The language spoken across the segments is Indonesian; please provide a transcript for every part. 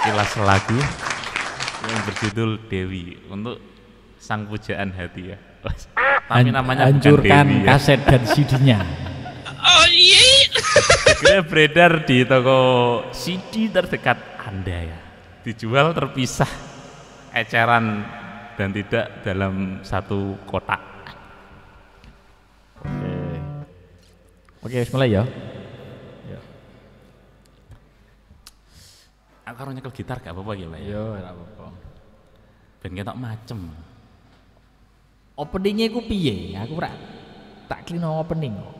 sekilas lagu yang berjudul Dewi untuk sang pujaan hati ya. Tapi namanya hancurkan bukan Dewi, kaset dan CD-nya. Oh iya. Segera beredar di toko CD terdekat Anda ya. Dijual terpisah, eceran dan tidak dalam satu kotak. Oke, wis mulai ya. Aku harus nyekel gitar gak apa-apa ya, Pak ya. Yo, ora apa-apa. Ben ketok macem. Openingnya ku piye? Aku ora tak klino opening kok.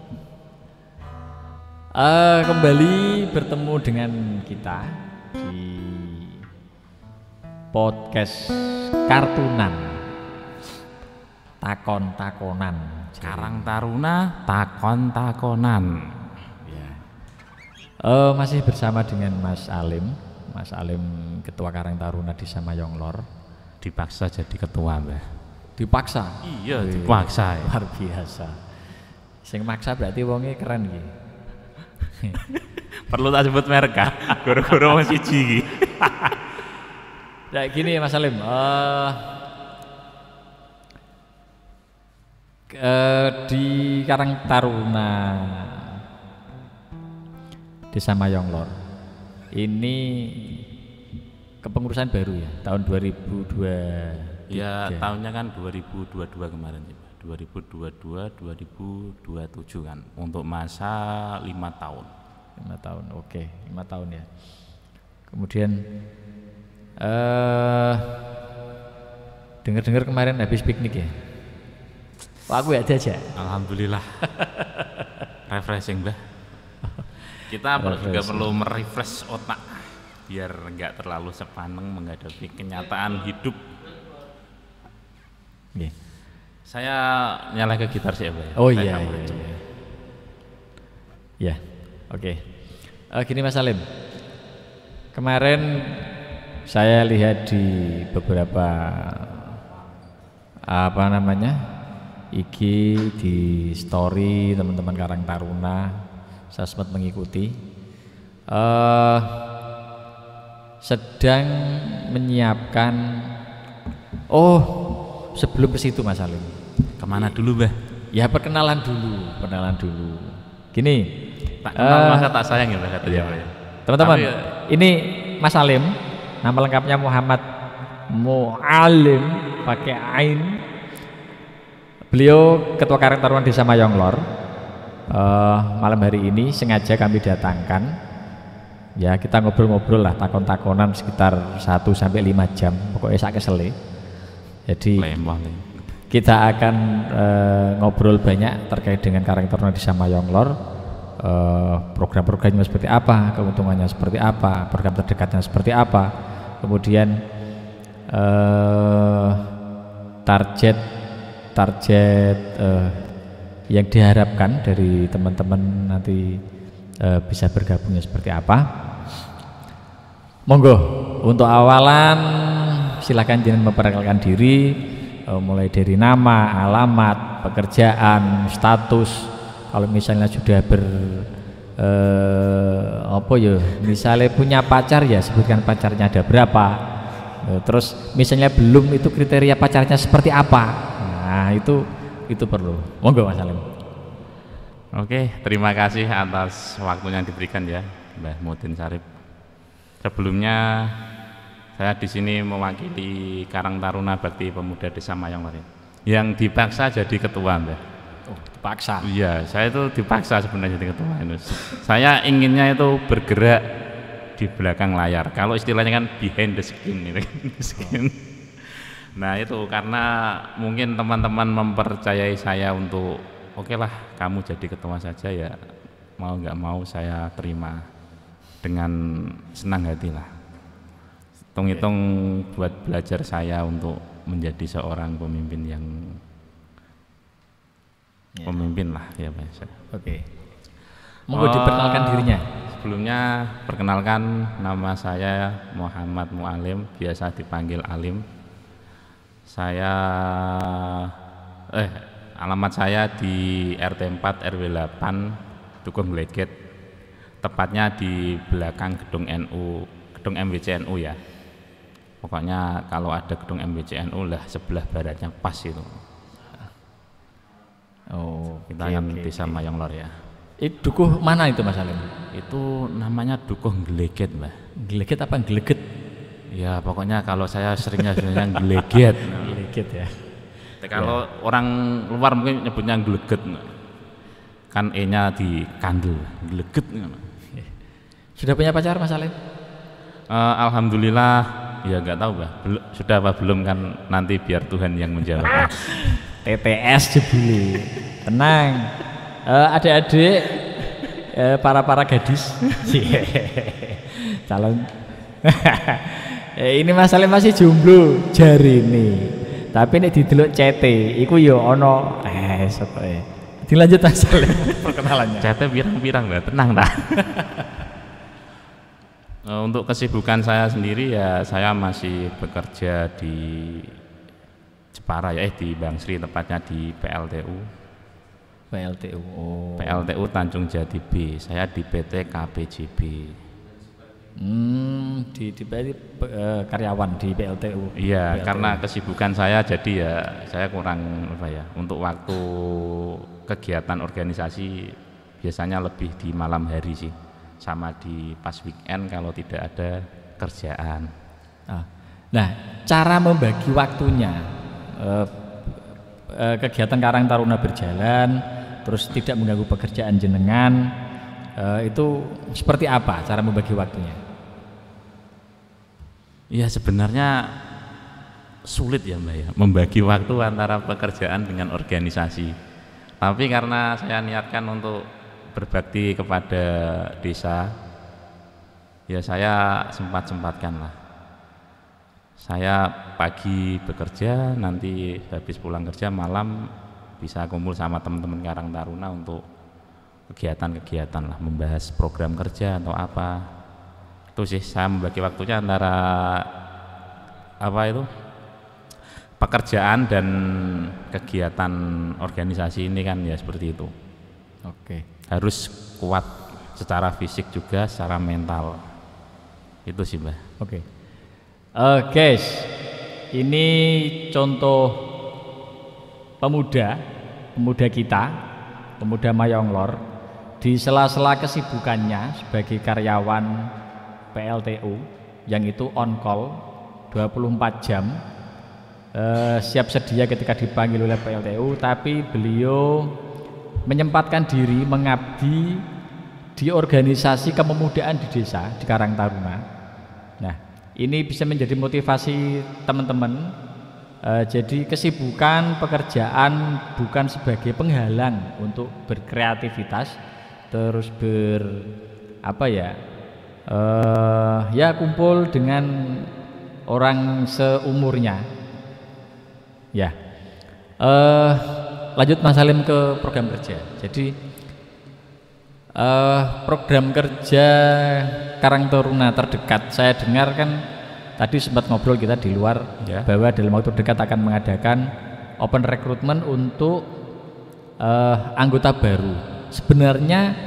Kembali bertemu dengan kita di podcast Kartunan. Takon-takonan. Karang Taruna takon-takonan. Ya. Masih bersama dengan Mas Alim. Mas Alim Ketua Karang Taruna di Samayong Lor. Dipaksa jadi ketua, Mbah. Dipaksa? Iya, dipaksa ya. Luar biasa. Sing maksa berarti wonge keren iki. Perlu tak sebut merek kah? Goro-goro wong siji iki. Ya gini Mas Alim, di Karang Taruna Desa Mayong Lor ini kepengurusan baru ya tahun 2002. Ya tahunnya kan 2022 kemarin ya, 2022 2027 kan untuk masa 5 tahun. 5 tahun, oke, 5 tahun ya. Kemudian dengar-dengar kemarin habis piknik ya. Wah, aku ya aja. Alhamdulillah. Refreshing, Mbah. Kita juga perlu merefresh otak biar enggak terlalu sepaneng menghadapi kenyataan hidup. Yeah. Saya nyala ke gitar sih ya, Mbak. Oh iya. Ya, oke. Gini Mas Alim, kemarin saya lihat di beberapa IG di story teman-teman Karang Taruna, saya sempat mengikuti sedang menyiapkan. Sebelum ke situ Mas Alim, kemana dulu, Mbah? ya perkenalan dulu. Gini, tak kenal maka tak sayang ya, Mbah, katanya. Iya. Teman-teman, Tapi, ini Mas Alim, nama lengkapnya Muhammad Mu'alim pakai Ain. Beliau Ketua Karang Taruna Desa Mayong Lor. Malam hari ini sengaja kami datangkan. Ya, kita ngobrol-ngobrol lah, takon-takonan sekitar 1-5 jam, pokoknya sak kesele. Jadi kita akan ngobrol banyak terkait dengan Karang Taruna Desa Mayong Lor. Program-programnya seperti apa, keuntungannya seperti apa, program terdekatnya seperti apa, kemudian target yang diharapkan dari teman-teman nanti bisa bergabungnya seperti apa. Monggo untuk awalan silakan jangan memperkenalkan diri, mulai dari nama, alamat, pekerjaan, status. Kalau misalnya sudah misalnya punya pacar ya sebutkan pacarnya ada berapa. Terus misalnya belum, itu kriteria pacarnya seperti apa. Nah itu perlu. Monggo Mas Alim. Oke, terima kasih atas waktunya yang diberikan ya, Mbah Mudin Sarip. Sebelumnya saya di sini mewakili Karang Taruna Bakti Pemuda Desa Mayong Lor yang dipaksa jadi ketua, Mbah. Dipaksa. Iya, saya itu dipaksa sebenarnya jadi ketua itu. Saya inginnya itu bergerak di belakang layar. Kalau istilahnya kan behind the screen gitu. Nah, itu karena mungkin teman-teman mempercayai saya untuk oke lah kamu jadi ketua saja ya, mau nggak mau saya terima dengan senang hati lah. Hitung-hitung buat belajar saya untuk menjadi seorang pemimpin yang pemimpin lah ya, Mas. Oke. Monggo diperkenalkan dirinya. Sebelumnya perkenalkan, nama saya Muhammad Mu'alim, biasa dipanggil Alim. Saya alamat saya di RT 4 RW 8 Tukung Gleget, tepatnya di belakang gedung NU gedung MBCNU ya. Pokoknya kalau ada gedung MBCNU lah sebelah baratnya pas itu. Oh, Kita yang desa Mayong Lor ya. Itu dukuh mana itu Mas Salim? Itu namanya Dukuh Gleget, Mbah. Geleget apa geleget? Ya pokoknya kalau saya seringnya sebenarnya Gleget. Geleget ya. Kalau orang luar mungkin nyebutnya Gleget. Kan E-nya di kandel, Gleget. Sudah punya pacar Mas Salim? Alhamdulillah, ya nggak tahu Mbah. Sudah apa belum kan nanti biar Tuhan yang menjawab. TTS jebule. Tenang. Adik-adik, para gadis. Calon. Ini Mas Salim masih jomblo jari ini. Tapi nek didelok CT iku ya ana sokoe. Dilanjut Mas Salim perkenalannya. CT pirang-pirang Mbah, tenang dah. Untuk kesibukan saya sendiri ya saya masih bekerja di Jepara ya, di Bangsri tepatnya di PLTU. PLTU. Oh. PLTU Tanjung Jati B. Saya di PT KPJB. Karyawan di PLTU. Iya, PLTU. karena kesibukan saya jadi ya saya kurang apa ya untuk waktu kegiatan organisasi biasanya lebih di malam hari sih, sama di pas weekend kalau tidak ada kerjaan. Nah, cara membagi waktunya, kegiatan Karang Taruna berjalan, terus tidak mengganggu pekerjaan jenengan, itu seperti apa cara membagi waktunya? Ya sebenarnya sulit ya Mbak ya membagi waktu antara pekerjaan dengan organisasi. Tapi karena saya niatkan untuk berbakti kepada desa, ya saya sempat-sempatkan lah. Saya pagi bekerja, nanti habis pulang kerja malam bisa kumpul sama teman-teman Karang Taruna untuk kegiatan-kegiatan lah, membahas program kerja atau apa. Itu sih saya membagi waktunya antara apa itu pekerjaan dan kegiatan organisasi ini kan ya seperti itu. Oke. Harus kuat secara fisik juga secara mental. Itu sih Mbak. Oke. Guys, ini contoh pemuda kita, pemuda Mayong Lor, di sela-sela kesibukannya sebagai karyawan PLTU yang itu on call 24 jam, siap sedia ketika dipanggil oleh PLTU, tapi beliau menyempatkan diri mengabdi di organisasi kepemudaan di desa di Karang Taruna. Nah, ini bisa menjadi motivasi teman-teman. Jadi kesibukan pekerjaan bukan sebagai penghalang untuk berkreativitas, terus ya kumpul dengan orang seumurnya. Ya, lanjut Mas Salim ke program kerja. Jadi program kerja Karang Taruna terdekat, saya dengar kan tadi sempat ngobrol kita di luar ya, bahwa dalam waktu dekat akan mengadakan open recruitment untuk anggota baru. Sebenarnya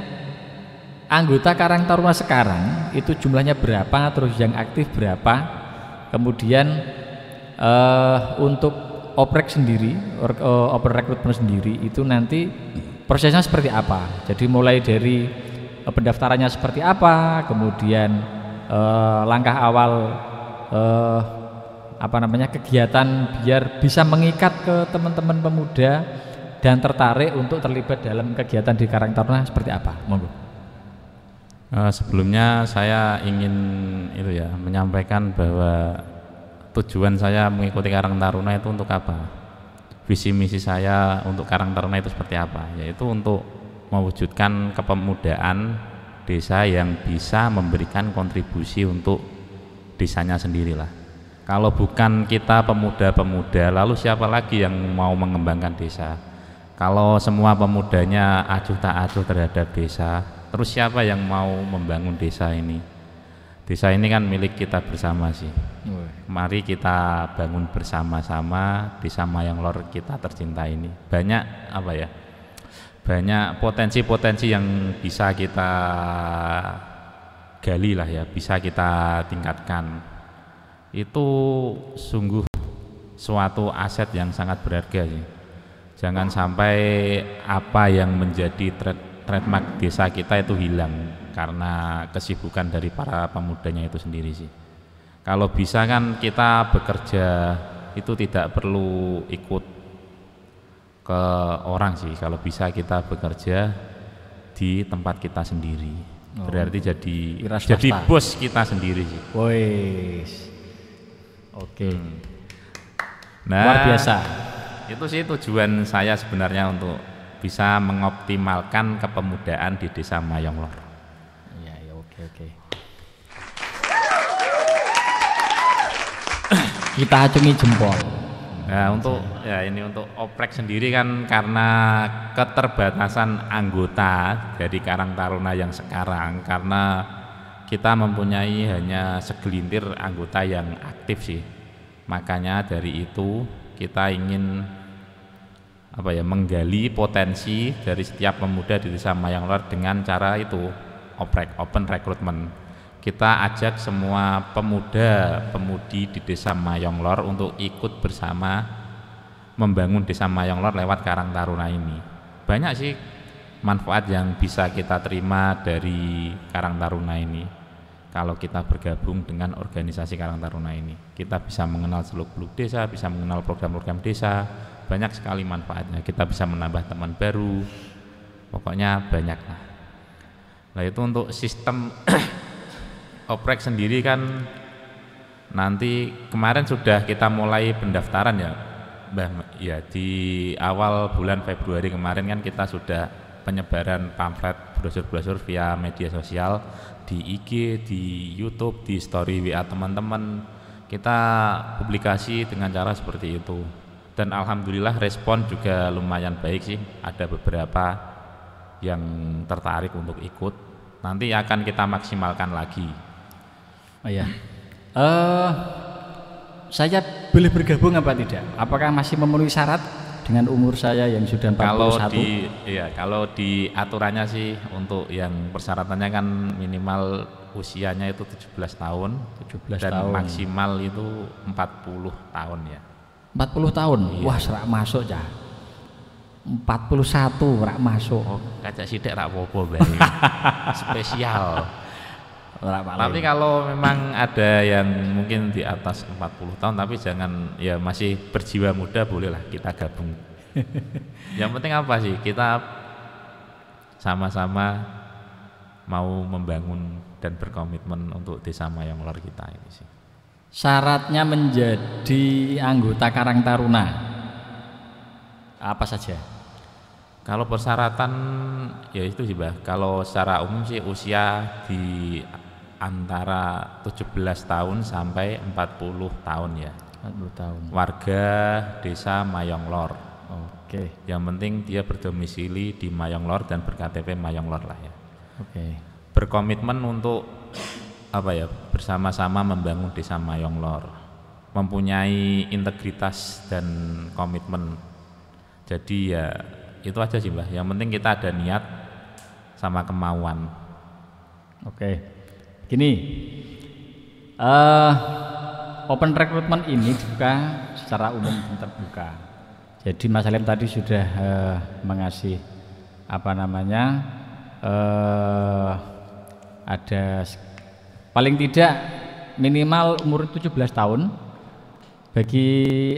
anggota Karang Taruna sekarang itu jumlahnya berapa, terus yang aktif berapa, kemudian untuk oprek sendiri, open recruitment sendiri itu nanti prosesnya seperti apa. Jadi mulai dari pendaftarannya seperti apa, kemudian langkah awal kegiatan biar bisa mengikat ke teman-teman pemuda dan tertarik untuk terlibat dalam kegiatan di Karang Taruna seperti apa? Monggo. Sebelumnya saya ingin menyampaikan bahwa tujuan saya mengikuti Karang Taruna itu untuk apa? Visi misi saya untuk Karang Taruna itu seperti apa? Yaitu untuk mewujudkan kepemudaan desa yang bisa memberikan kontribusi untuk desanya sendirilah. Kalau bukan kita pemuda-pemuda, lalu siapa lagi yang mau mengembangkan desa? Kalau semua pemudanya acuh tak acuh terhadap desa, terus siapa yang mau membangun desa ini? Desa ini kan milik kita bersama sih. Mari kita bangun bersama-sama desa Mayong Lor kita tercinta ini. Banyak banyak potensi-potensi yang bisa kita gali lah ya, bisa kita tingkatkan. Itu sungguh suatu aset yang sangat berharga sih. Jangan sampai apa yang menjadi trademark desa kita itu hilang karena kesibukan dari para pemudanya itu sendiri sih. Kalau bisa kan kita bekerja itu tidak perlu ikut ke orang sih. Kalau bisa kita bekerja di tempat kita sendiri. Berarti jadi bos kita sendiri sih. Wes. Oke. Nah, luar biasa. Itu sih tujuan saya sebenarnya untuk bisa mengoptimalkan kepemudaan di Desa Mayonglor. Iya, ya, oke. Kita acungi jempol. Nah, untuk oprek sendiri kan karena keterbatasan anggota dari Karang Taruna yang sekarang, karena kita mempunyai hanya segelintir anggota yang aktif sih. Makanya dari itu kita ingin menggali potensi dari setiap pemuda di Desa Mayonglor dengan cara itu oprek, open recruitment. Kita ajak semua pemuda-pemudi di Desa Mayonglor untuk ikut bersama membangun Desa Mayonglor lewat Karang Taruna ini. Banyak sih manfaat yang bisa kita terima dari Karang Taruna ini. Kalau kita bergabung dengan organisasi Karang Taruna ini, kita bisa mengenal seluk-beluk desa, bisa mengenal program-program desa, banyak sekali manfaatnya. Kita bisa menambah teman baru, pokoknya banyak lah. Nah, itu untuk sistem oprek sendiri kan nanti kemarin sudah kita mulai pendaftaran ya, Mbah. Ya, di awal bulan Februari kemarin kan kita sudah penyebaran pamflet brosur-brosur via media sosial, di IG, di YouTube, di story WA teman-teman. Kita publikasi dengan cara seperti itu. Dan alhamdulillah respon juga lumayan baik sih. Ada beberapa yang tertarik untuk ikut. Nanti akan kita maksimalkan lagi. Oh ya. Saya boleh bergabung apa tidak? Apakah masih memenuhi syarat dengan umur saya yang sudah 41? Kalau di aturannya sih untuk yang persyaratannya kan minimal usianya itu 17 tahun 17 dan tahun. maksimal itu 40 tahun ya. 40 tahun? Iya. Wah, serak masuk ya. 41 rak masuk. Oh, kaca sidik rak popo bae. Spesial. Tapi kalau memang ada yang mungkin di atas 40 tahun tapi jangan, ya masih berjiwa muda, bolehlah kita gabung. Yang penting apa sih? Kita sama-sama mau membangun dan berkomitmen untuk Desa Mayonglor kita ini sih. Syaratnya menjadi anggota Karang Taruna apa saja? Kalau persyaratan ya itu sih, Mbah. Kalau secara umum sih usia di antara 17 tahun sampai 40 tahun ya. 40 tahun. Warga Desa Mayonglor. Oke. Yang penting dia berdomisili di Mayonglor dan berKTP Mayonglor lah ya. Oke. Berkomitmen untuk bersama-sama membangun Desa Mayonglor. Mempunyai integritas dan komitmen. Jadi ya itu aja sih, Mbah. Yang penting kita ada niat sama kemauan. Oke. Gini, open recruitment ini dibuka secara umum dan terbuka. Jadi Mas Salim tadi sudah mengasih ada paling tidak minimal umur 17 tahun. Bagi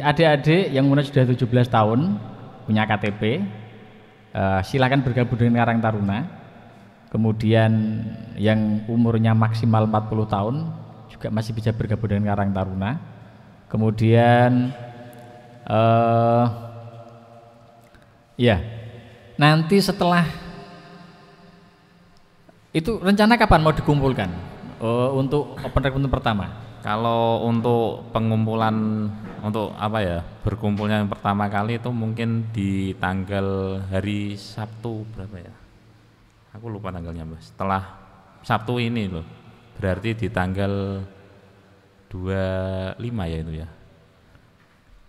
adik-adik yang umurnya sudah 17 tahun punya KTP, silakan bergabung dengan Karang Taruna. Kemudian yang umurnya maksimal 40 tahun juga masih bisa bergabung dengan Karang Taruna. Kemudian nanti setelah itu rencana kapan mau dikumpulkan untuk open recruitment pertama? Kalau untuk pengumpulan untuk berkumpulnya yang pertama kali itu mungkin di tanggal hari Sabtu berapa ya? Aku lupa tanggalnya, Mas. Setelah Sabtu ini loh. Berarti di tanggal 25 ya itu ya.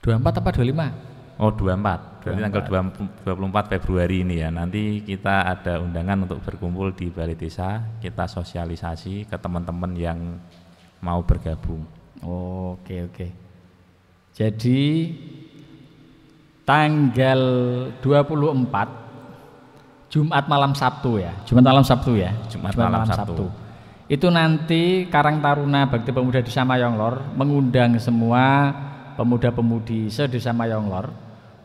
24 apa 25? Oh, 24. Berarti tanggal 24 Februari ini ya. Nanti kita ada undangan untuk berkumpul di Balai Desa. Kita sosialisasi ke teman-teman yang mau bergabung. Oke. Jadi tanggal 24 Jumat malam Sabtu ya. Jumat malam Sabtu. Itu nanti Karang Taruna Bakti Pemuda Desa Mayonglor mengundang semua pemuda-pemudi se-Desa Mayonglor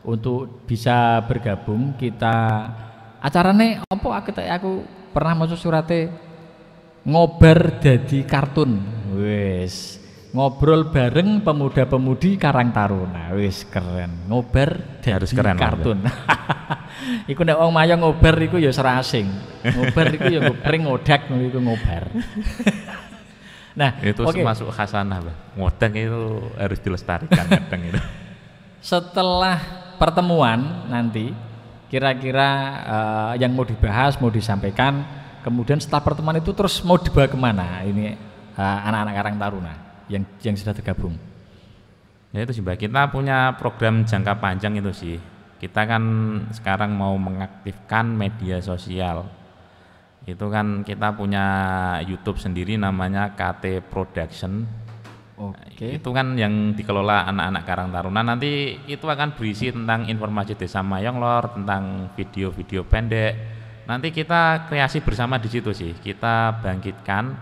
untuk bisa bergabung. Kita acarane apa aku pernah maca surate ngobar dadi kartun. Wis, ngobrol bareng pemuda-pemudi Karang Taruna. Wis keren. Ngobar dadi harus keren kartun. Iku nek wong mayang ngobar iku ya serasing. Ngobar iku ya ngopring ngodak iku ngobar. Nah, itu termasuk khasanah, Mbah. Ngodang itu harus dilestarikan kadang itu. Setelah pertemuan nanti kira-kira yang mau dibahas, mau disampaikan, kemudian setelah pertemuan itu terus mau dibawa kemana ini anak-anak Karang Taruna yang sudah tergabung? Ya itu sih, Mbak. Kita punya program jangka panjang itu sih. Kita kan sekarang mau mengaktifkan media sosial. Itu kan kita punya YouTube sendiri namanya KT Production. Oke. Itu kan yang dikelola anak-anak Karang Taruna. Nanti itu akan berisi tentang informasi Desa Mayonglor, tentang video-video pendek. Nanti kita kreasi bersama di situ sih. Kita bangkitkan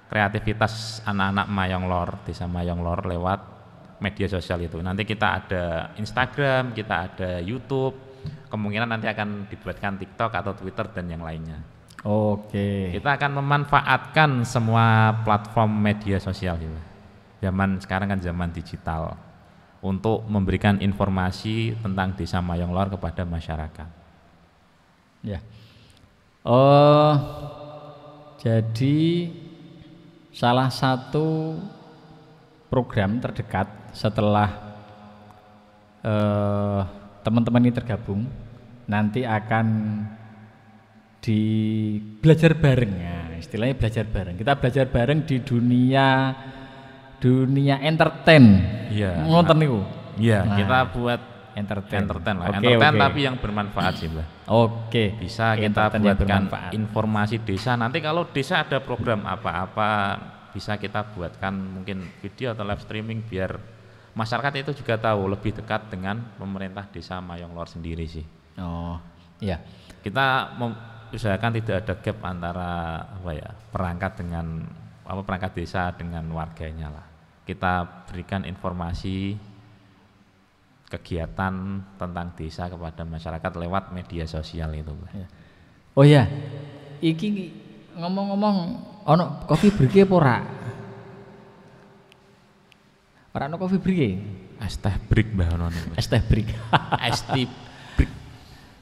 kreativitas anak-anak Mayonglor, Desa Mayonglor lewat media sosial itu. Nanti kita ada Instagram, kita ada YouTube, kemungkinan nanti akan dibuatkan TikTok atau Twitter dan yang lainnya. Oke. Kita akan memanfaatkan semua platform media sosial gitu. Zaman sekarang kan zaman digital untuk memberikan informasi tentang Desa Mayonglor kepada masyarakat. Ya. Jadi salah satu program terdekat setelah teman-teman ini tergabung nanti akan di belajar bareng ya, istilahnya belajar bareng. Kita belajar bareng di dunia entertain. Iya. Ngonten niku. Iya, kita buat entertain lah. Entertain tapi yang bermanfaat sih, Mbak. Oke. Bisa kita buatkan informasi desa. Nanti kalau desa ada program apa-apa bisa kita buatkan mungkin video atau live streaming biar masyarakat itu juga tahu lebih dekat dengan pemerintah Desa Mayonglor sendiri sih. Oh, iya. Kita usahakan tidak ada gap antara perangkat dengan perangkat desa dengan warganya lah. Kita berikan informasi kegiatan tentang desa kepada masyarakat lewat media sosial itu. Ya. Oh ya, iki ngomong-ngomong, ono coffee break apa ora? Ora ono coffee break? Es teh break Mbah ono. Es teh break. Es teh break.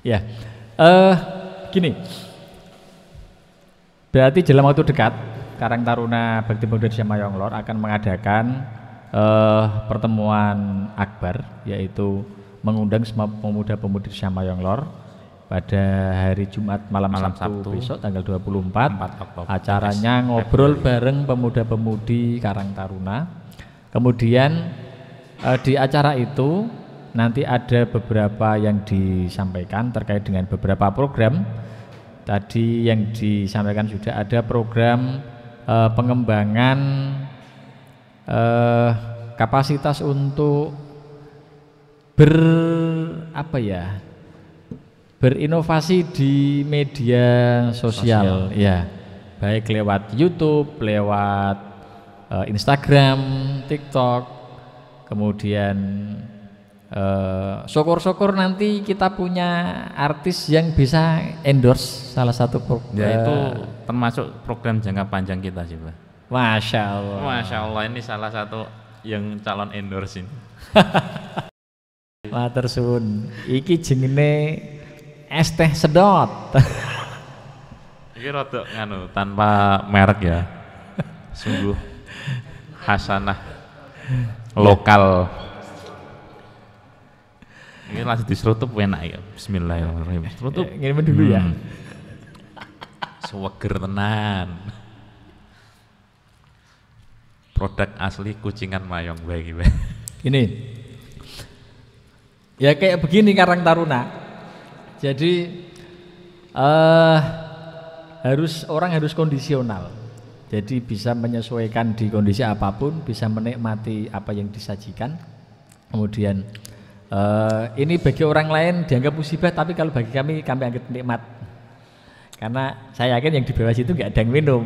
Ya. Gini. Berarti dalam waktu dekat Karang Taruna Bakti Pemuda Desa Mayonglor akan mengadakan pertemuan akbar, yaitu mengundang semua pemuda-pemudi Desa Mayonglor pada hari Jumat malam Sabtu besok tanggal 24 acaranya ngobrol bareng pemuda-pemudi Karang Taruna. Kemudian di acara itu nanti ada beberapa yang disampaikan terkait dengan beberapa program. Tadi yang disampaikan sudah ada program pengembangan kapasitas untuk berinovasi di media sosial. Ya, baik lewat YouTube, lewat Instagram, TikTok, kemudian syukur-syukur nanti kita punya artis yang bisa endorse salah satu program. Ya itu termasuk program jangka panjang kita sih, Pak. Masya Allah. Masya Allah, ini salah satu yang calon endorse ini. Matur suwun. Iki jenenge es teh sedot. Iki rodok tanpa merek ya. Sungguh hasanah lokal. Ini langsung diserutup enak ya. Bismillahirrahmanirrahim. Serutup. Ngirimin dulu ya. Seweger tenan. Produk asli Kucingan Mayong bagi. Ini Ya kayak begini Karang Taruna. Jadi orang harus kondisional. Jadi bisa menyesuaikan di kondisi apapun, bisa menikmati apa yang disajikan. Kemudian ini bagi orang lain dianggap musibah, tapi kalau bagi kami anggap nikmat. Karena saya yakin yang di bawah situ nggak ada yang minum.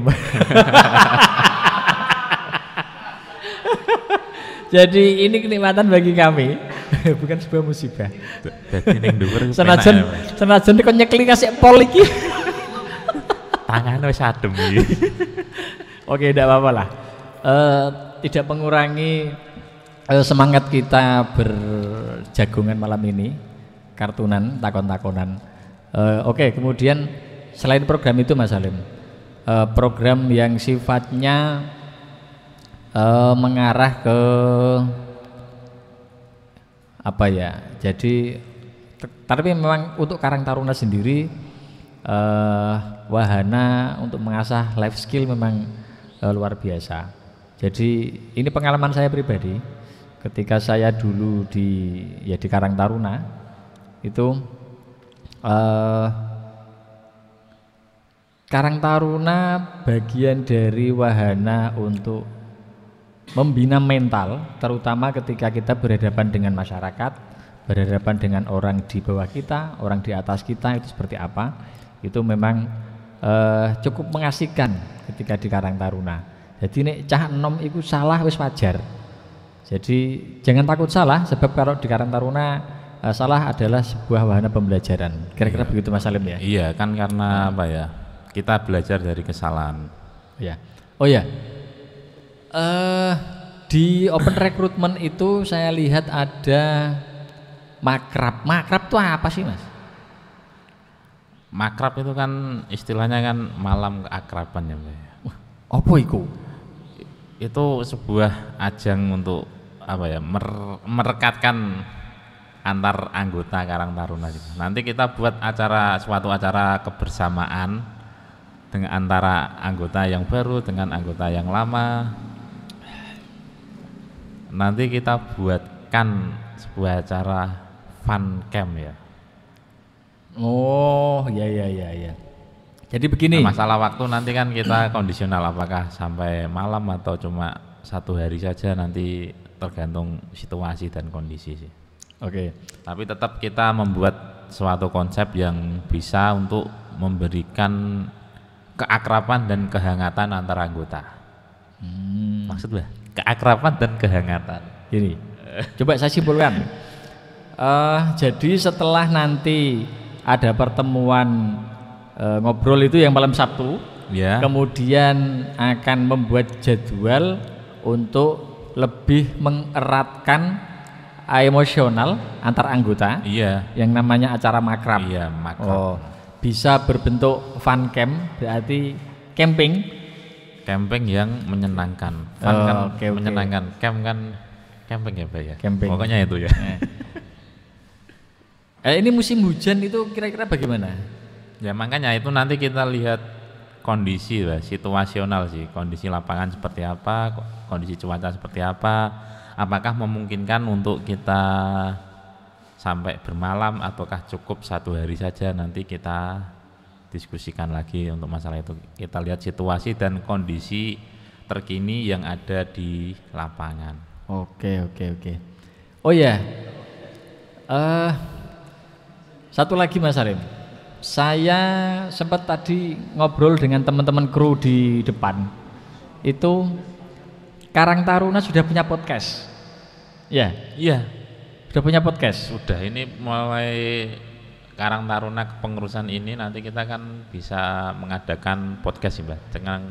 Jadi ini kenikmatan bagi kami, bukan sebuah musibah. Dadi ning dhuwur Senajan kok nyekli kasih pol iki. tangan wis adem iki. Oke, tidak apa-apa lah. Tidak mengurangi semangat kita berjagongan malam ini, kartunan, takon-takonan. Oke, kemudian selain program itu Mas Salim, program yang sifatnya mengarah ke apa ya? Jadi tapi memang untuk Karang Taruna sendiri wahana untuk mengasah life skill memang luar biasa. Jadi ini pengalaman saya pribadi ketika saya dulu di Karang Taruna itu Karang Taruna bagian dari wahana untuk membina mental, terutama ketika kita berhadapan dengan masyarakat, berhadapan dengan orang di bawah kita, orang di atas kita itu seperti apa. Itu memang cukup mengasihkan ketika di Karang Taruna. Jadi nek cah enom itu salah wis wajar. Jadi jangan takut salah, sebab kalau di Karang Taruna salah adalah sebuah wahana pembelajaran. Kira-kira begitu Mas Salim ya? Iya, kan karena apa ya? Kita belajar dari kesalahan. Ya. Oh ya. Di open recruitment itu saya lihat ada makrab. Makrab itu apa sih Mas? Makrab itu kan istilahnya kan malam keakraban ya Mbak. Apa itu? Itu sebuah ajang untuk apa ya? Merekatkan antar anggota Karang Taruna gitu. Nanti kita buat suatu acara kebersamaan dengan antara anggota yang baru dengan anggota yang lama. Nanti kita buatkan sebuah acara fun camp ya. Oh, ya. Jadi begini. Nah, masalah waktu nanti kan kita kondisional apakah sampai malam atau cuma 1 hari saja, nanti tergantung situasi dan kondisi sih. Oke. Tapi tetap kita membuat suatu konsep yang bisa untuk memberikan keakraban dan kehangatan antar anggota. Maksudnya keakraban dan kehangatan. Gini, coba saya simpulkan. Jadi setelah nanti ada pertemuan ngobrol itu yang malam Sabtu, ya. Kemudian akan membuat jadwal untuk lebih mengeratkan emosional antar anggota. Iya. Yang namanya acara makrab. Iya, makrab. Bisa berbentuk fun camp, berarti camping. Camping yang menyenangkan, fun kan menyenangkan, camp kan camping ya Pak ya. Camping. Pokoknya itu ya. Ini musim hujan itu kira-kira bagaimana? Ya makanya itu nanti kita lihat kondisi lah, situasional sih, kondisi lapangan seperti apa, kondisi cuaca seperti apa, apakah memungkinkan untuk kita sampai bermalam ataukah cukup 1 hari saja, nanti kita diskusikan lagi untuk masalah itu. Kita lihat situasi dan kondisi terkini yang ada di lapangan. Oke. Oh ya, satu lagi Mas Salim, saya sempat tadi ngobrol dengan teman-teman kru di depan. Itu Karang Taruna sudah punya podcast. Ya, iya, sudah punya podcast. Sudah, ini mulai Karang Taruna kepengurusan ini nanti kita kan bisa mengadakan podcast sih Mbak, dengan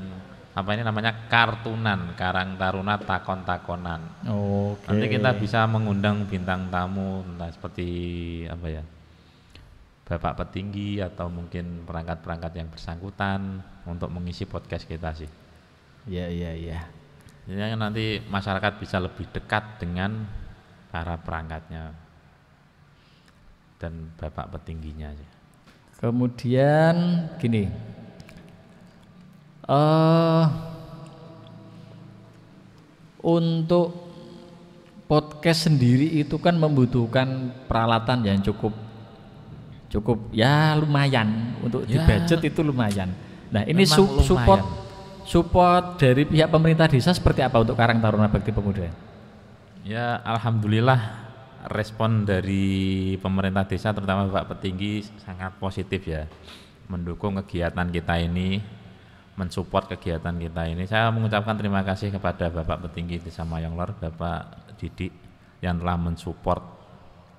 apa ini namanya kartunan Karang Taruna takon-takonan. Oke. Nanti kita bisa mengundang bintang tamu, entah seperti apa ya, Bapak petinggi atau mungkin perangkat-perangkat yang bersangkutan untuk mengisi podcast kita sih. Iya. Jadi nanti masyarakat bisa lebih dekat dengan para perangkatnya dan bapak petingginya. Kemudian gini, untuk podcast sendiri itu kan membutuhkan peralatan yang cukup ya lumayan untuk Ya. dibudget itu lumayan. Nah ini Memang support dari pihak pemerintah desa seperti apa untuk Karang Taruna Bakti Pemuda? Ya alhamdulillah respon dari pemerintah desa terutama Bapak Petinggi sangat positif ya, mendukung kegiatan kita ini, mensupport kegiatan kita ini. Saya mengucapkan terima kasih kepada Bapak Petinggi Desa Mayanglor, Bapak Didik yang telah mensupport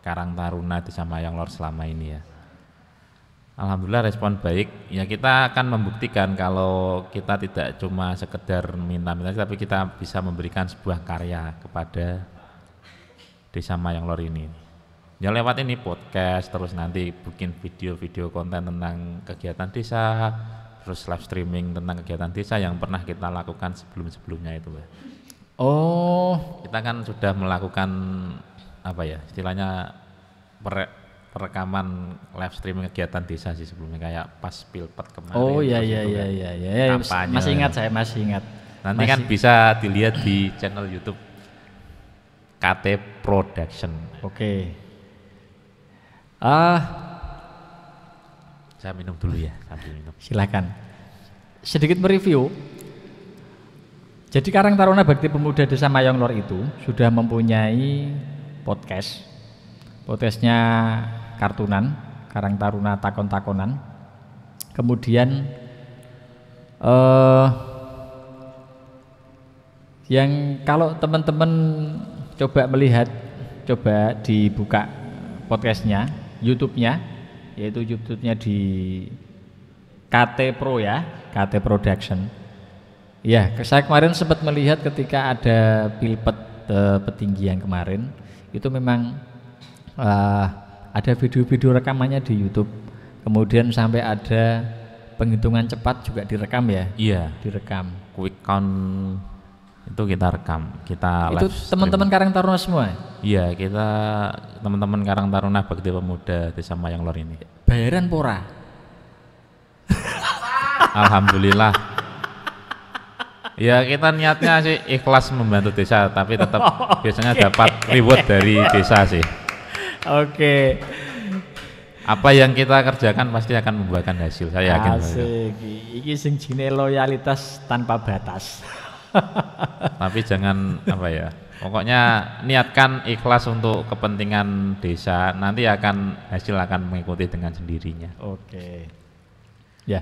Karang Taruna Desa Mayanglor selama ini ya. Alhamdulillah respon baik. Ya kita akan membuktikan kalau kita tidak cuma sekedar minta-minta, tapi kita bisa memberikan sebuah karya kepada Desa Mayanglor ini. Ya lewat ini podcast, terus nanti bikin video-video konten tentang kegiatan desa, terus live streaming tentang kegiatan desa yang pernah kita lakukan sebelum-sebelumnya itu. Oh, Kita kan sudah melakukan apa ya istilahnya perekaman live streaming kegiatan desa sih sebelumnya, kayak pas pilpet kemarin. oh ya terus ya itu ya kan ya ya. kampanye. Masih ingat saya, masih ingat. Nanti kan bisa dilihat di channel YouTube KT Production. Oke. Saya minum dulu ya, sambil minum. Silakan. Sedikit mereview. Jadi Karang Taruna Bakti Pemuda Desa Mayanglor itu sudah mempunyai podcast. Podcastnya kartunan, Karang Taruna Takon-Takonan. Kemudian yang kalau teman-teman coba melihat, coba dibuka podcastnya, YouTube-nya, yaitu YouTube-nya di KT Pro ya, KT Production. Ya, saya kemarin sempat melihat ketika ada pilpet petinggi yang kemarin, itu memang ada video-video rekamannya di YouTube. Kemudian sampai ada penghitungan cepat juga direkam ya. Iya, Direkam. quick count itu kita rekam, kita Itu live stream. teman-teman Karang Taruna semua. Iya, kita teman-teman Karang Taruna Bakti Pemuda Desa Mayanglor ini. Bayaran pora. Alhamdulillah. Ya kita niatnya sih ikhlas membantu desa, tapi tetap biasanya dapat reward dari desa sih. Oke. Apa yang kita kerjakan pasti akan membuahkan hasil, saya yakin. Asik. Iki sing jine loyalitas tanpa batas. Tapi jangan apa ya, pokoknya niatkan ikhlas untuk kepentingan desa, nanti hasil akan mengikuti dengan sendirinya. Oke. Ya.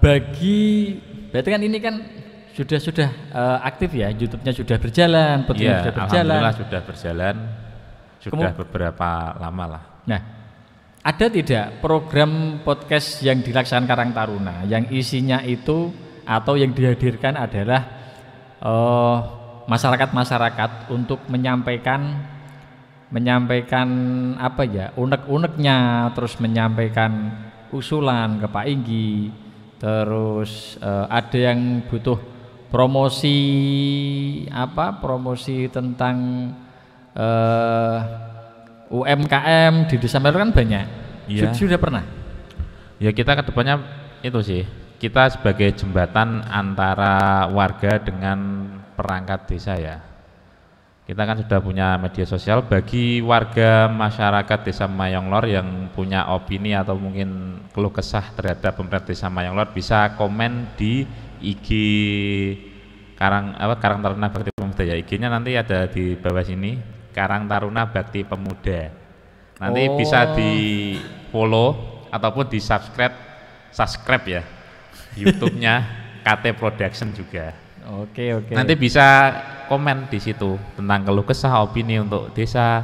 Berarti kan ini kan sudah aktif ya, YouTube-nya sudah berjalan, Iya, sudah berjalan. alhamdulillah sudah berjalan, sudah beberapa lama lah. Nah, ada tidak program podcast yang dilaksanakan Karang Taruna yang isinya itu atau yang dihadirkan adalah masyarakat-masyarakat untuk menyampaikan apa ya, unek-uneknya, terus menyampaikan usulan ke Pak Inggi, terus ada yang butuh promosi tentang UMKM di Desa Mayanglor kan banyak. Iya. Sudah pernah? Ya kita kedepannya itu sih, kita sebagai jembatan antara warga dengan perangkat desa ya. Kita kan sudah punya media sosial bagi warga masyarakat Desa Mayanglor yang punya opini atau mungkin keluh kesah terhadap pemerintah Desa Mayanglor, bisa komen di IG Karang Taruna Bakti Pemuda ya. IG-nya nanti ada di bawah sini, Karang Taruna Bakti Pemuda. Nanti bisa di follow ataupun di subscribe ya YouTube-nya KT Production juga. Oke. Nanti bisa komen di situ tentang keluh kesah, opini untuk desa.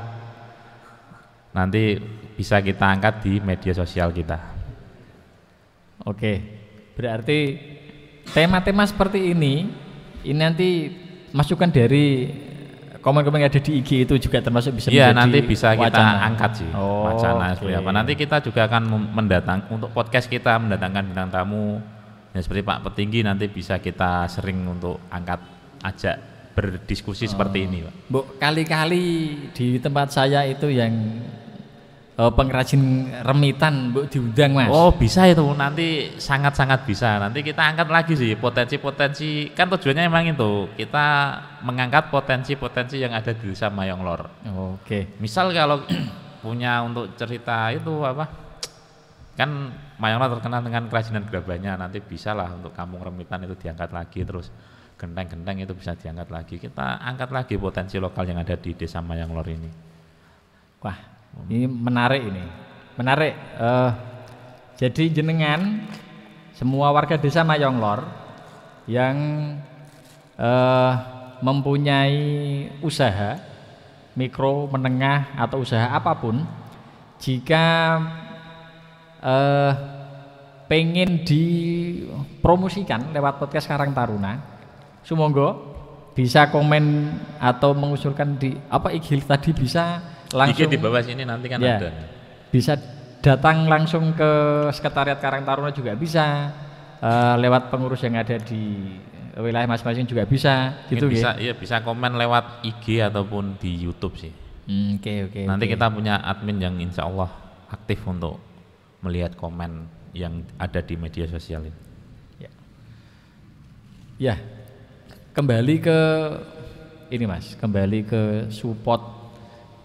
Nanti bisa kita angkat di media sosial kita. Oke. Berarti tema-tema seperti ini nanti masukan dari komen-komen yang ada di IG itu juga termasuk bisa Iya, menjadi nanti bisa kita wacana. angkat sih wacana seperti apa. Nanti kita juga akan untuk podcast kita mendatangkan bintang tamu ya, seperti Pak Petinggi, nanti bisa kita sering untuk ajak berdiskusi seperti ini, Pak. Bu, kali-kali di tempat saya itu yang pengrajin remitan mbok diundang Mas. Oh bisa itu, nanti sangat-sangat bisa. Nanti kita angkat lagi sih potensi-potensi, kan tujuannya emang itu, kita mengangkat potensi-potensi yang ada di desa Mayonglor. Oke. Misal kalau punya untuk cerita itu apa, kan Mayonglor terkenal dengan kerajinan gerabahnya, nanti bisa lah untuk kampung remitan itu diangkat lagi, terus genteng-genteng itu bisa diangkat lagi. Kita angkat lagi potensi lokal yang ada di desa Mayonglor ini. Wah, ini menarik ini. Menarik. Jadi jenengan semua warga desa Mayonglor yang mempunyai usaha mikro, menengah atau usaha apapun, jika pengen dipromosikan lewat podcast Karang Taruna, sumonggo bisa komen atau mengusulkan di apa IG tadi, bisa langsung di bawah sini nanti kan ya, ada. Bisa datang langsung ke sekretariat Karang Taruna juga bisa, lewat pengurus yang ada di wilayah masing-masing juga bisa. Gitu bisa, ya? Iya bisa komen lewat IG ataupun di YouTube sih. Oke. Nanti kita punya admin yang insya Allah aktif untuk melihat komen yang ada di media sosial ini. Ya, kembali ke ini Mas, kembali ke support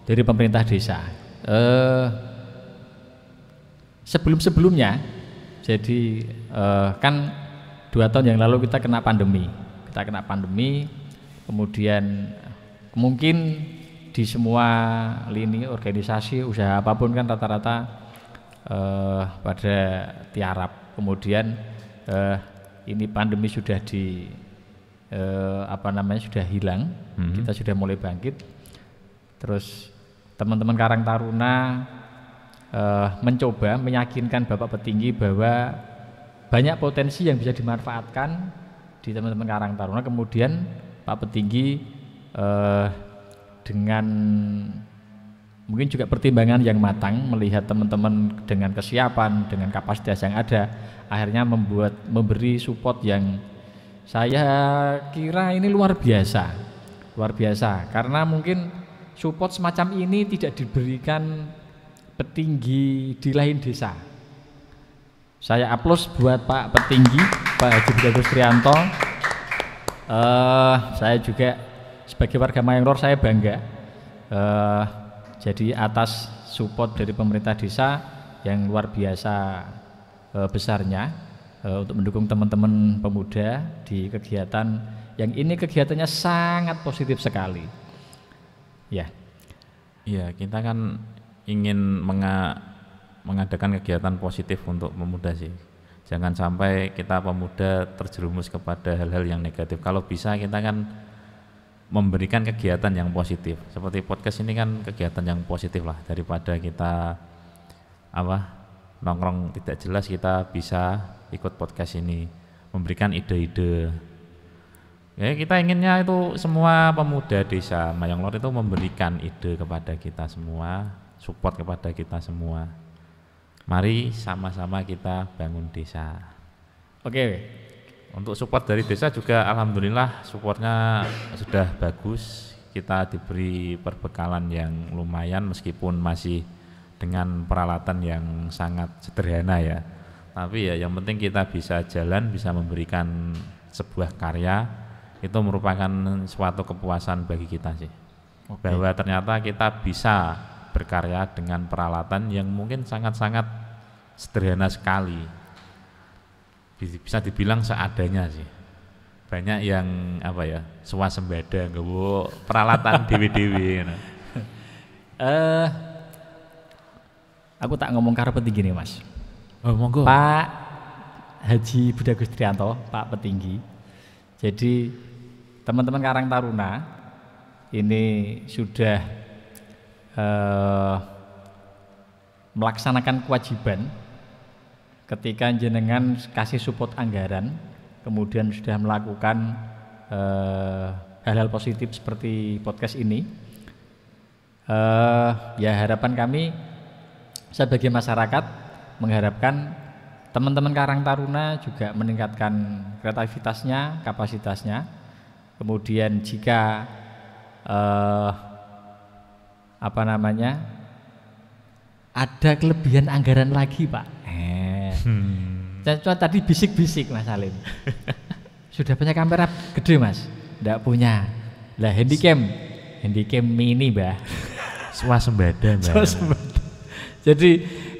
dari pemerintah desa. Sebelum-sebelumnya, jadi kan 2 tahun yang lalu kita kena pandemi. Kemudian mungkin di semua lini organisasi usaha apapun kan rata-rata pada tiarap. Kemudian ini pandemi sudah sudah hilang, kita sudah mulai bangkit. Terus teman-teman Karang Taruna mencoba meyakinkan Bapak Petinggi bahwa banyak potensi yang bisa dimanfaatkan di teman-teman Karang Taruna. Kemudian Pak Petinggi dengan mungkin juga pertimbangan yang matang melihat teman-teman dengan kesiapan, dengan kapasitas yang ada, akhirnya memberi support yang saya kira ini luar biasa karena mungkin support semacam ini tidak diberikan petinggi di lain desa. Saya aplaus buat Pak Petinggi, Pak Haji Budi Agus Trianto. Saya juga sebagai warga Mayonglor saya bangga jadi atas support dari pemerintah desa yang luar biasa besarnya untuk mendukung teman-teman pemuda di kegiatan yang ini kegiatannya sangat positif sekali. Ya. Iya, kita kan ingin mengadakan kegiatan positif untuk pemuda sih. Jangan sampai kita pemuda terjerumus kepada hal-hal yang negatif. Kalau bisa kita kan memberikan kegiatan yang positif. Seperti podcast ini kan kegiatan yang positif lah, daripada kita nongkrong tidak jelas, kita bisa ikut podcast ini, memberikan ide-ide. Ya, kita inginnya itu semua pemuda desa Mayonglor itu memberikan ide kepada kita semua, support kepada kita semua. Mari sama-sama kita bangun desa. Oke. Untuk support dari desa juga alhamdulillah supportnya sudah bagus. Kita diberi perbekalan yang lumayan meskipun masih dengan peralatan yang sangat sederhana ya. Tapi ya yang penting kita bisa jalan, bisa memberikan sebuah karya. Itu merupakan suatu kepuasan bagi kita sih. Bahwa ternyata kita bisa berkarya dengan peralatan yang mungkin sangat-sangat sederhana sekali, bisa dibilang seadanya sih. Banyak yang swasembada nggawa peralatan dewe-dewe. Aku tak ngomong karo petinggi nih Mas. Oh monggo. Pak Haji Budi Agus Trianto, Pak Petinggi. Jadi teman-teman Karang Taruna ini sudah melaksanakan kewajiban ketika jenengan kasih support anggaran, kemudian sudah melakukan hal-hal positif seperti podcast ini. Ya harapan kami sebagai masyarakat mengharapkan teman-teman Karang Taruna juga meningkatkan kreativitasnya, kapasitasnya. Kemudian jika ada kelebihan anggaran lagi Pak. Cuma tadi bisik-bisik Mas Salim. Sudah punya kamera gede Mas? Enggak punya. Lah handycam mini Mbah. Swasembada Mbak. Swasembada. Jadi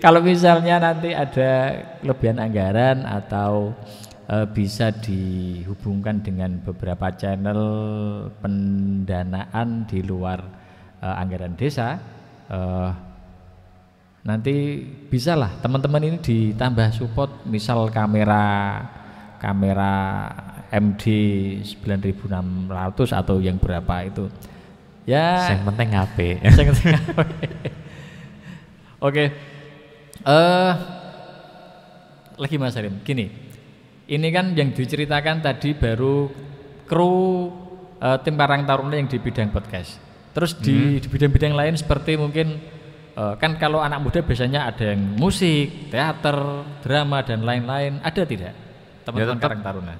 kalau misalnya nanti ada kelebihan anggaran atau bisa dihubungkan dengan beberapa channel pendanaan di luar anggaran desa, nanti bisalah teman-teman ini ditambah support, misal kamera MD 9600 atau yang berapa itu ya, yang penting HP. Oke, lagi Mas Salim, gini, ini kan yang diceritakan tadi baru kru tim Karang Taruna yang di bidang podcast. Terus di bidang-bidang lain seperti mungkin kan kalau anak muda biasanya ada yang musik, teater, drama dan lain-lain, ada tidak teman-teman Karang Taruna?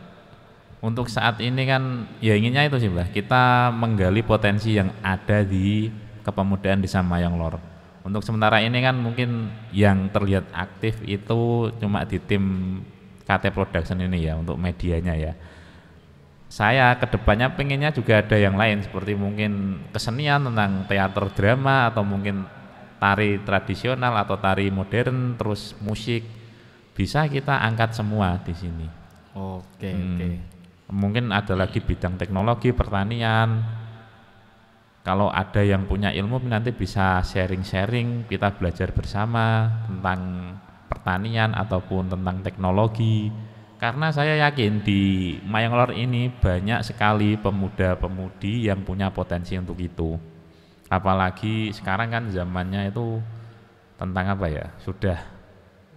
Untuk saat ini kan ya inginnya itu sih Mbah, kita menggali potensi yang ada di kepemudaan Desa Mayong Lor. Untuk sementara ini kan mungkin yang terlihat aktif itu cuma di tim KT Production ini ya, untuk medianya ya. Saya kedepannya pengennya juga ada yang lain seperti mungkin kesenian tentang teater drama atau mungkin tari tradisional atau tari modern, terus musik, bisa kita angkat semua di sini. Oke. Mungkin ada lagi bidang teknologi, pertanian. Kalau ada yang punya ilmu nanti bisa sharing-sharing, kita belajar bersama tentang pertanian ataupun tentang teknologi. Karena saya yakin di Mayong Lor ini banyak sekali pemuda-pemudi yang punya potensi untuk itu. Apalagi sekarang kan zamannya itu tentang apa ya, sudah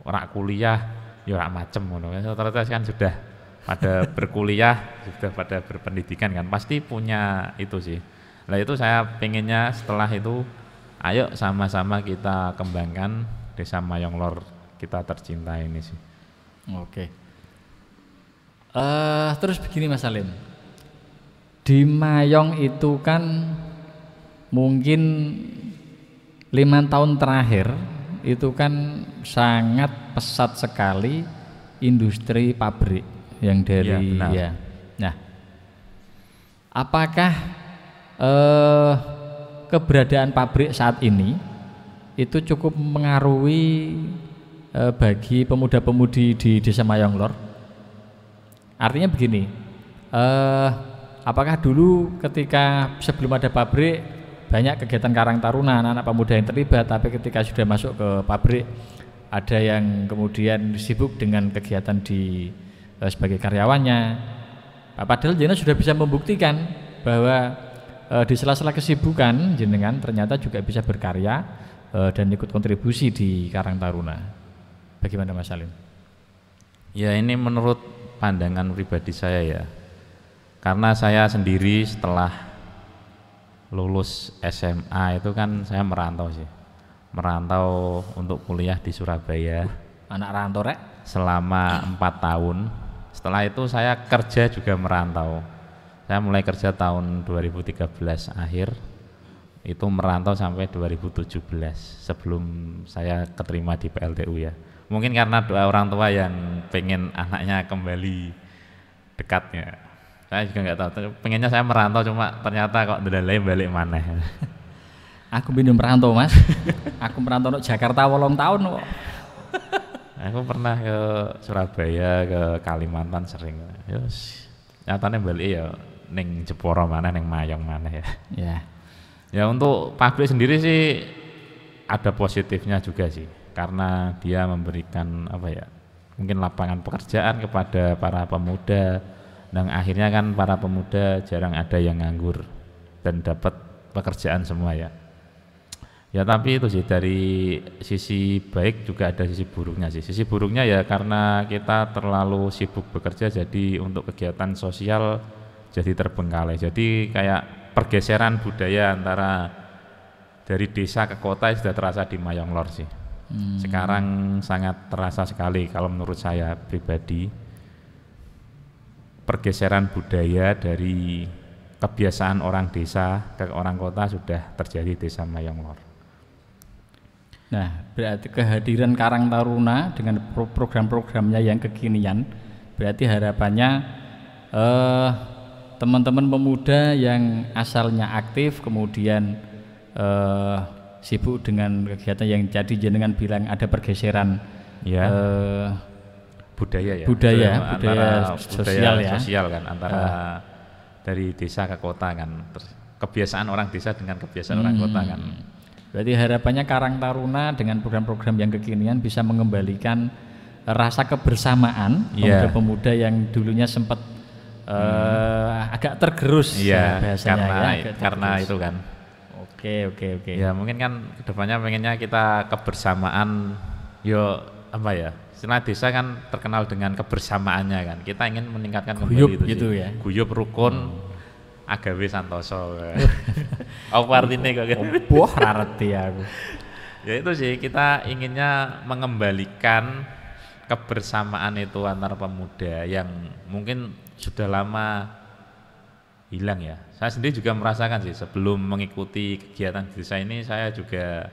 orang kuliah ya orang macem ternyata kan sudah pada berkuliah, sudah pada berpendidikan kan, pasti punya itu sih. Nah itu saya pengennya setelah itu ayo sama-sama kita kembangkan Desa Mayong Lor kita tercinta ini sih. Oke. Terus begini Mas Salim, di Mayong itu kan mungkin 5 tahun terakhir itu kan sangat pesat sekali industri pabrik yang dari ya. Nah, apakah keberadaan pabrik saat ini itu cukup mengaruhi bagi pemuda-pemudi di Desa Mayong Lor? Artinya begini, apakah dulu ketika sebelum ada pabrik banyak kegiatan Karang Taruna, anak-anak pemuda yang terlibat, tapi ketika sudah masuk ke pabrik ada yang kemudian sibuk dengan kegiatan di sebagai karyawannya, padahal jenengan sudah bisa membuktikan bahwa di sela-sela kesibukan jenengan ternyata juga bisa berkarya dan ikut kontribusi di Karang Taruna. Bagaimana Mas Salim? Ya ini menurut pandangan pribadi saya ya, karena saya sendiri setelah lulus SMA itu kan saya merantau untuk kuliah di Surabaya. Anak rantau rek? Selama 4 tahun. Setelah itu saya kerja juga merantau. Saya mulai kerja tahun 2013 akhir, itu merantau sampai 2017 sebelum saya keterima di PLTU ya. Mungkin karena doa orang tua yang pengen anaknya kembali dekatnya. Saya juga nggak tahu, pengennya saya merantau cuma ternyata kok lain balik mana. Aku bingung merantau Mas. Aku merantau ke Jakarta 8 tahun kok. Aku pernah ke Surabaya, ke Kalimantan sering. Yos, nyatanya balik ya ning Jeporo mana, ning Mayong mana ya. Ya untuk pabrik sendiri sih ada positifnya juga sih, karena dia memberikan apa ya, mungkin lapangan pekerjaan kepada para pemuda, dan akhirnya kan para pemuda jarang ada yang nganggur dan dapat pekerjaan semua ya. Ya tapi itu sih dari sisi baik juga ada sisi buruknya sih. Sisi buruknya ya karena kita terlalu sibuk bekerja, jadi untuk kegiatan sosial jadi terbengkalai. Jadi kayak pergeseran budaya antara dari desa ke kota sudah terasa di Mayong Lor sih. Sekarang sangat terasa sekali kalau menurut saya pribadi. Pergeseran budaya dari kebiasaan orang desa ke orang kota sudah terjadi Desa Mayong Lor. Nah, berarti kehadiran Karang Taruna dengan program-programnya yang kekinian, berarti harapannya teman-teman pemuda yang asalnya aktif kemudian sibuk dengan kegiatan yang jadi jenengan bilang ada pergeseran Ya. budaya budaya sosial ya. Sosial kan antara dari desa ke kota kan. Terus kebiasaan orang desa dengan kebiasaan orang kota kan. Berarti harapannya Karang Taruna dengan program-program yang kekinian bisa mengembalikan rasa kebersamaan pemuda-pemuda yang dulunya sempat agak tergerus bahasanya karena itu kan. Oke. Ya mungkin kan kedepannya pengennya kita kebersamaan istilah desa kan terkenal dengan kebersamaannya kan. Kita ingin meningkatkan kembali itu gitu ya. Guyub rukun agawe santoso. Apa artinya kok gitu? Wah, rareti aku. Ya itu sih, kita inginnya mengembalikan kebersamaan itu antar pemuda yang mungkin sudah lama hilang ya. Saya sendiri juga merasakan sih, sebelum mengikuti kegiatan desa ini saya juga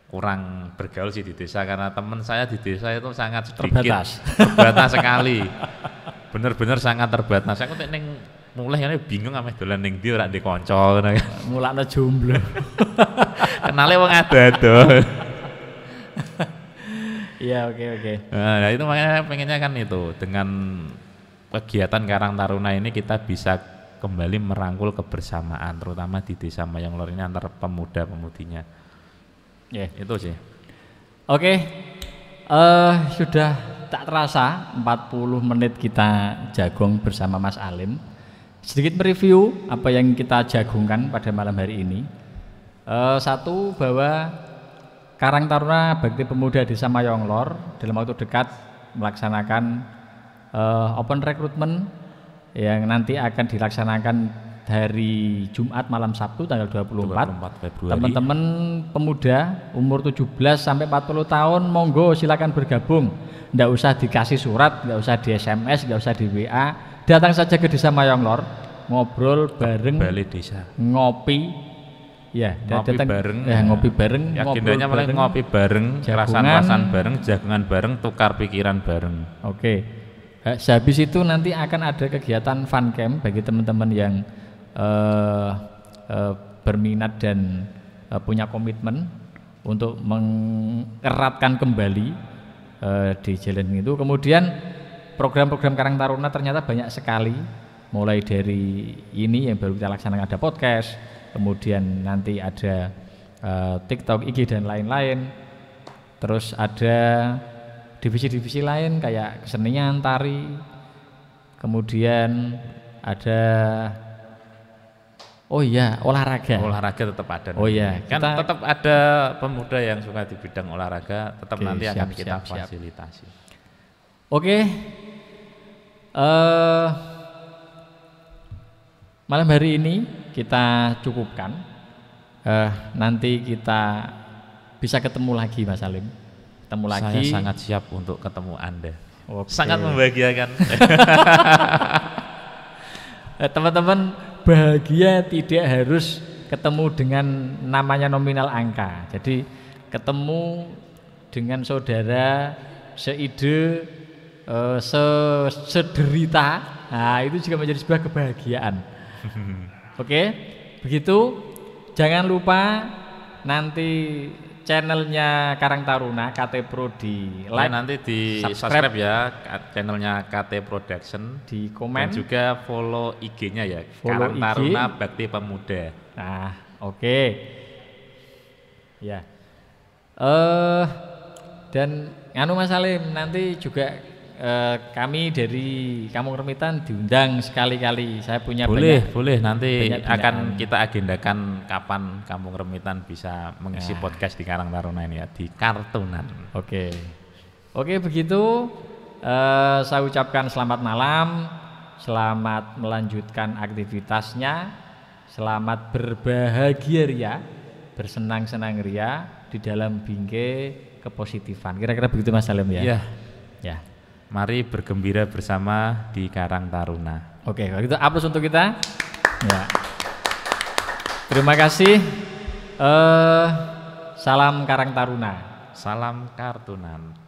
kurang bergaul sih di desa karena teman saya di desa itu sangat sedikit, terbatas sekali. Bener-bener sangat terbatas. Aku mulai kan bingung ameh dolan ning ndi ora ndek kanca ngono kan. Mulakno jomblo. Kenale wong ado-ado. Iya, oke. Nah, itu makanya pengennya kan itu dengan kegiatan Karang Taruna ini kita bisa kembali merangkul kebersamaan terutama di Desa Mayonglor ini antar pemuda-pemudinya. Itu sih. Oke. Sudah tak terasa 40 menit kita jagong bersama Mas Alim. Sedikit mereview apa yang kita jagungkan pada malam hari ini. Satu, bahwa Karang Taruna Bakti Pemuda Desa Mayonglor dalam waktu dekat melaksanakan open recruitment yang nanti akan dilaksanakan hari Jumat malam Sabtu tanggal 24 Februari. Teman-teman pemuda umur 17 sampai 40 tahun monggo silakan bergabung. Nggak usah dikasih surat, nggak usah di SMS, nggak usah di WA. Datang saja ke Desa Mayonglor, ngobrol bareng, Bali desa. ngopi. Ya, ngopi datang bareng. Ngopi bareng, agendanya paling ngopi bareng, rasan-rasan bareng, jagungan bareng, tukar pikiran bareng. Oke. Sehabis itu nanti akan ada kegiatan fun camp bagi teman-teman yang berminat dan punya komitmen untuk mengeratkan kembali di jalan itu. Kemudian program-program Karang Taruna ternyata banyak sekali, mulai dari ini yang baru kita laksanakan, ada podcast, kemudian nanti ada TikTok, IG dan lain-lain. Terus ada divisi-divisi lain kayak kesenian, tari, kemudian ada olahraga tetap ada. Kan tetap ada pemuda yang suka di bidang olahraga, tetap nanti akan kita fasilitasi. Oke. Malam hari ini kita cukupkan. Nanti kita bisa ketemu lagi Mas Alim. Saya sangat siap untuk ketemu Anda. Sangat membahagiakan. Teman-teman, bahagia tidak harus ketemu dengan namanya nominal angka. Jadi ketemu dengan saudara seide, sederita, nah itu juga menjadi sebuah kebahagiaan. Oke, begitu. Jangan lupa nanti channelnya Karang Taruna KT Pro di like, nanti di subscribe ya channelnya KT Production, di komen, dan juga follow IG-nya ya, Karang Taruna Bakti Pemuda. Nah, oke. Ya. Dan Mas Salim, nanti juga kami dari Kampung Remitan diundang sekali-kali. Saya punya boleh nanti akan kita agendakan kapan Kampung Remitan bisa mengisi podcast di Karang Taruna ini ya, di Kartunan. Oke begitu. Saya ucapkan selamat malam, selamat melanjutkan aktivitasnya, selamat berbahagia ria, bersenang-senang ria di dalam bingkai kepositifan. Kira-kira begitu Mas Salim ya? Ya. Mari bergembira bersama di Karang Taruna. Oke, kalau gitu aplaus untuk kita. Ya. Terima kasih. Salam Karang Taruna. Salam Kartunan.